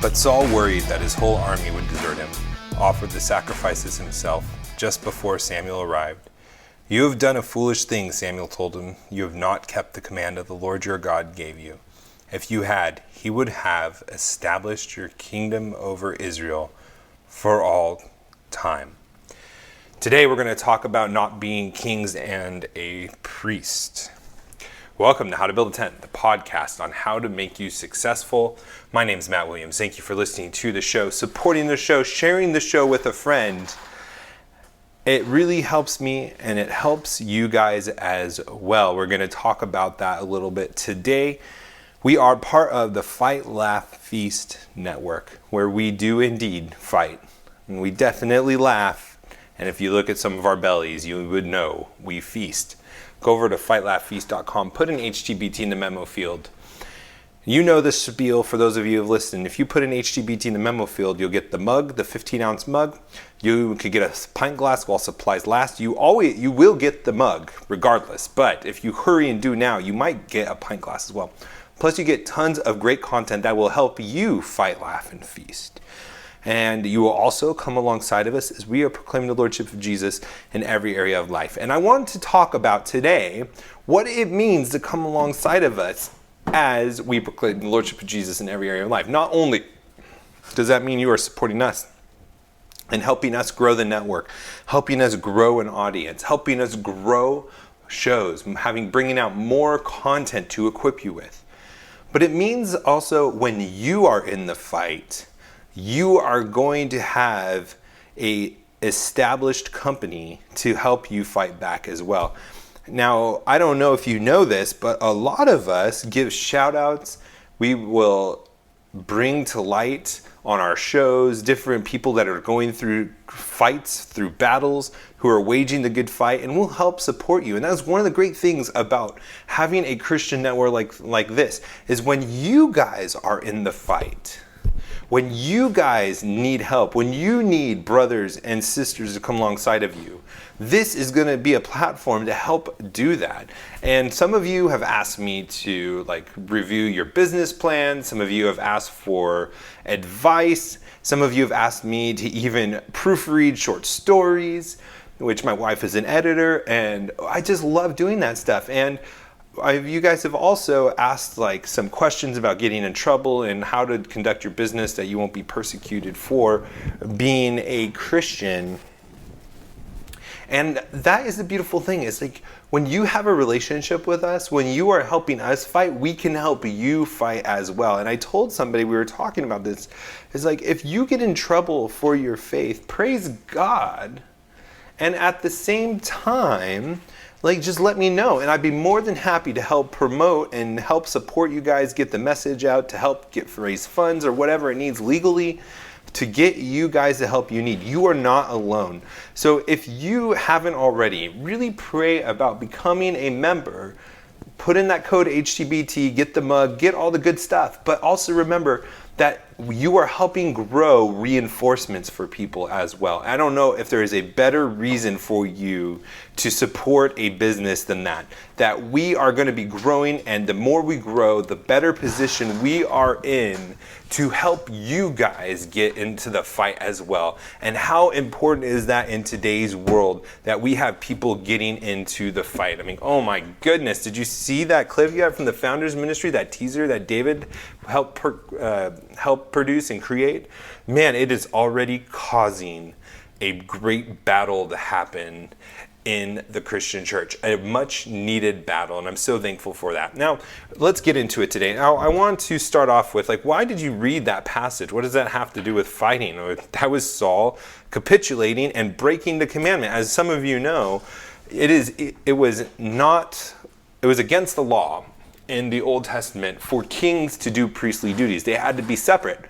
But Saul, worried that his whole army would desert him, offered the sacrifices himself just before Samuel arrived. "You have done a foolish thing," Samuel told him. "You have not kept the command that the Lord your God gave you. If you had, he would have established your kingdom over Israel for all time." Today we're going to talk about not being kings and a priest. Welcome to How to Build a Tent, the podcast on how to make you successful. My name is Matt Williams. Thank you for listening to the show, supporting the show, sharing the show with a friend. It really helps me and it helps you guys as well. We're going to talk about that a little bit today. We are part of the Fight, Laugh, Feast network, where we do indeed fight. And we definitely laugh. And if you look at some of our bellies, you would know we feast. Go over to fightlaughfeast.com, put an HtBT in the memo field. You know the spiel for those of you who have listened. If you put an HtBT in the memo field, you'll get the mug, the 15-ounce mug. You could get a pint glass while supplies last. You will get the mug regardless. But if you hurry and do now, you might get a pint glass as well. Plus, you get tons of great content that will help you fight, laugh, and feast. And you will also come alongside of us as we are proclaiming the Lordship of Jesus in every area of life. And I want to talk about today what it means to come alongside of us as we proclaim the Lordship of Jesus in every area of life. Not only does that mean you are supporting us and helping us grow the network, helping us grow an audience, helping us grow shows, bringing out more content to equip you with. But it means also when you are in the fight, you are going to have a established company to help you fight back as well. Now, I don't know if you know this, but a lot of us give shout outs. We will bring to light on our shows different people that are going through fights, through battles, who are waging the good fight, and we'll help support you. And that's one of the great things about having a Christian network like this, is when you guys are in the fight, when you guys need help, when you need brothers and sisters to come alongside of you, this is going to be a platform to help do that. And some of you have asked me to review your business plan. Some of you have asked for advice. Some of you have asked me to even proofread short stories, which my wife is an editor, and I just love doing that stuff. And you guys have also asked some questions about getting in trouble and how to conduct your business that you won't be persecuted for being a Christian. And that is the beautiful thing. It's when you have a relationship with us, when you are helping us fight, we can help you fight as well. And I told somebody, we were talking about this, it's if you get in trouble for your faith, praise God. And at the same time, just let me know, and I'd be more than happy to help promote and help support you guys get the message out, to help raise funds or whatever it needs legally to get you guys the help you need. You are not alone. So if you haven't already, really pray about becoming a member. Put in that code HtBT, get the mug, get all the good stuff. But also remember that you are helping grow reinforcements for people as well. I don't know if there is a better reason for you to support a business than that we are going to be growing, and the more we grow, the better position we are in to help you guys get into the fight as well. And how important is that in today's world that we have people getting into the fight? I mean, oh my goodness, did you see that clip you had from the Founders Ministry, that teaser that David helped produce and create? Man, it is already causing a great battle to happen in the Christian church, a much needed battle, and I'm so thankful for that. Now, let's get into it today. Now, I want to start off with, why did you read that passage? What does that have to do with fighting? That was Saul capitulating and breaking the commandment. As some of you know, it was against the law in the Old Testament for kings to do priestly duties. They had to be separate.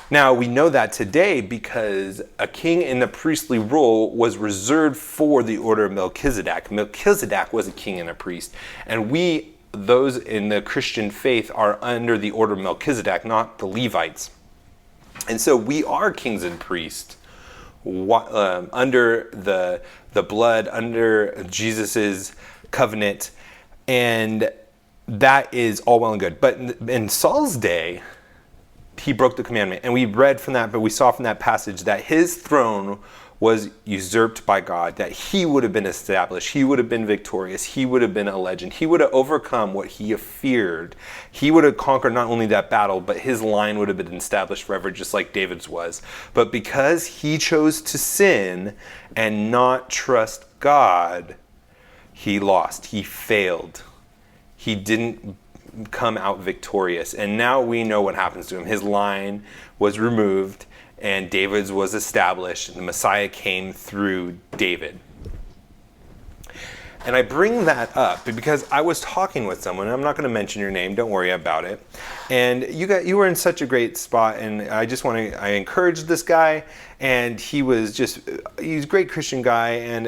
Now, we know that today because a king in the priestly role was reserved for the order of Melchizedek. Melchizedek was a king and a priest. And we, those in the Christian faith, are under the order of Melchizedek, not the Levites. And so we are kings and priests under the blood, under Jesus's covenant. And that is all well and good. But in Saul's day, he broke the commandment. And we read from that, but we saw from that passage that his throne was usurped by God, that he would have been established, he would have been victorious, he would have been a legend, he would have overcome what he feared. He would have conquered not only that battle, but his line would have been established forever, just like David's was. But because he chose to sin and not trust God, he lost, he failed. He didn't come out victorious. And now we know what happens to him. His line was removed, and David's was established, and the Messiah came through David. And I bring that up because I was talking with someone, and I'm not going to mention your name, don't worry about it. And you were in such a great spot, and I encouraged this guy, and he's a great Christian guy, and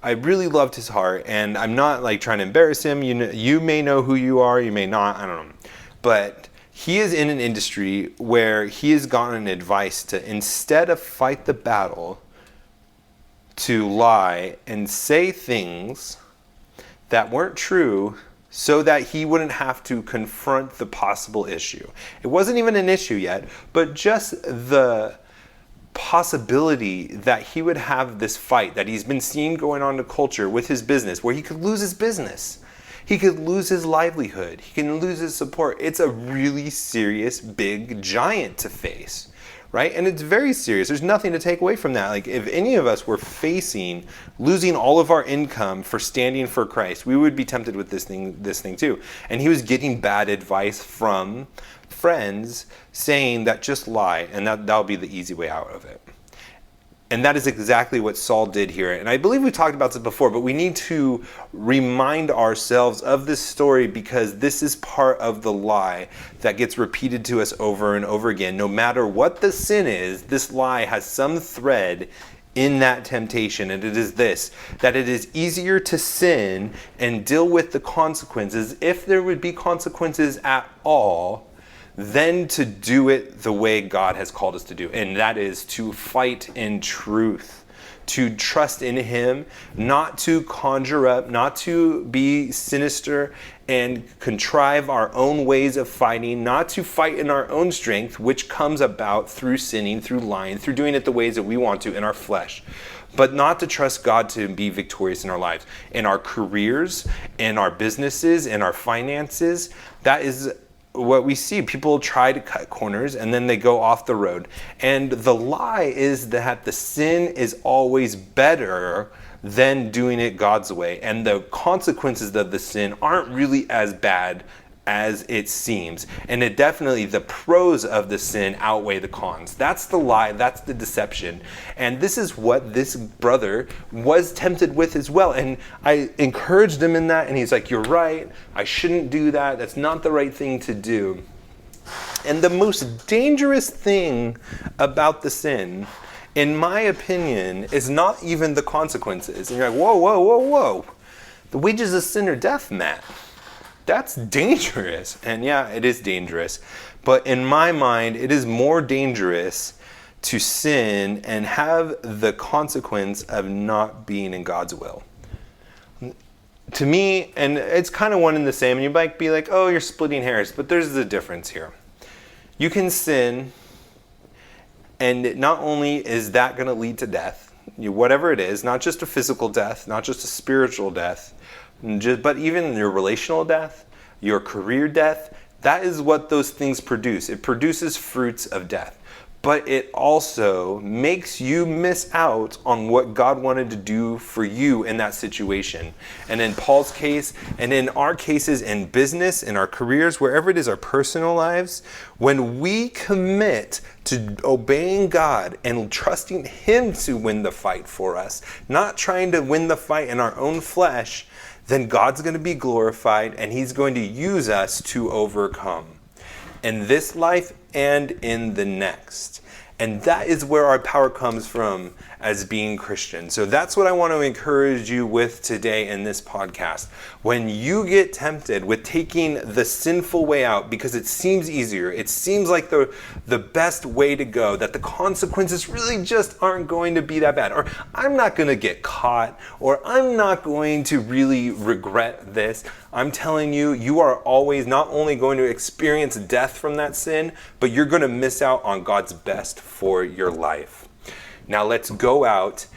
I really loved his heart, and I'm not like trying to embarrass him. You may know who you are, you may not, I don't know. But he is in an industry where he has gotten advice to, instead of fight the battle, to lie and say things that weren't true so that he wouldn't have to confront the possible issue. It wasn't even an issue yet, but just the possibility that he would have this fight that he's been seeing going on in the culture with his business, where he could lose his business. He could lose his livelihood. He can lose his support. It's a really serious, big giant to face, right? And it's very serious. There's nothing to take away from that. Like, if any of us were facing losing all of our income for standing for Christ, we would be tempted with this thing too. And he was getting bad advice from friends saying that just lie, and that'll be the easy way out of it. And that is exactly what Saul did here. And I believe we talked about this before, but we need to remind ourselves of this story because this is part of the lie that gets repeated to us over and over again. No matter what the sin is, this lie has some thread in that temptation, and it is this, that it is easier to sin and deal with the consequences, if there would be consequences at all, than to do it the way God has called us to do. And that is to fight in truth, to trust in him, not to conjure up, not to be sinister and contrive our own ways of fighting, not to fight in our own strength, which comes about through sinning, through lying, through doing it the ways that we want to in our flesh, but not to trust God to be victorious in our lives, in our careers, in our businesses, in our finances. That is what we see. People try to cut corners and then they go off the road. And the lie is that the sin is always better than doing it God's way. And the consequences of the sin aren't really as bad as it seems. And it definitely, the pros of the sin outweigh the cons. That's the lie, that's the deception. And this is what this brother was tempted with as well. And I encouraged him in that, and he's like, you're right, I shouldn't do that, that's not the right thing to do. And the most dangerous thing about the sin, in my opinion, is not even the consequences. And you're like, whoa. The wages of sin are death, Matt. That's dangerous. And yeah, it is dangerous. But in my mind, it is more dangerous to sin and have the consequence of not being in God's will. To me, and it's kind of one and the same, and you might be like, oh, you're splitting hairs, but there's a difference here. You can sin, and not only is that going to lead to death, whatever it is, not just a physical death, not just a spiritual death, but even your relational death, your career death, that is what those things produce. It produces fruits of death. But it also makes you miss out on what God wanted to do for you in that situation. And in Paul's case, and in our cases in business, in our careers, wherever it is, our personal lives, when we commit to obeying God and trusting him to win the fight for us, not trying to win the fight in our own flesh, then God's going to be glorified and he's going to use us to overcome in this life and in the next. And that is where our power comes from as being Christian. So that's what I want to encourage you with today in this podcast. When you get tempted with taking the sinful way out because it seems easier, it seems like the best way to go, that the consequences really just aren't going to be that bad, or I'm not going to get caught, or I'm not going to really regret this. I'm telling you, you are always not only going to experience death from that sin, but you're going to miss out on God's best for your life. Now let's go out,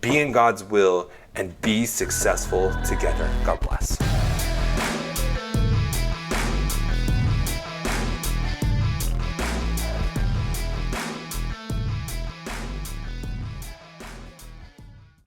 be in God's will, and be successful together. God bless.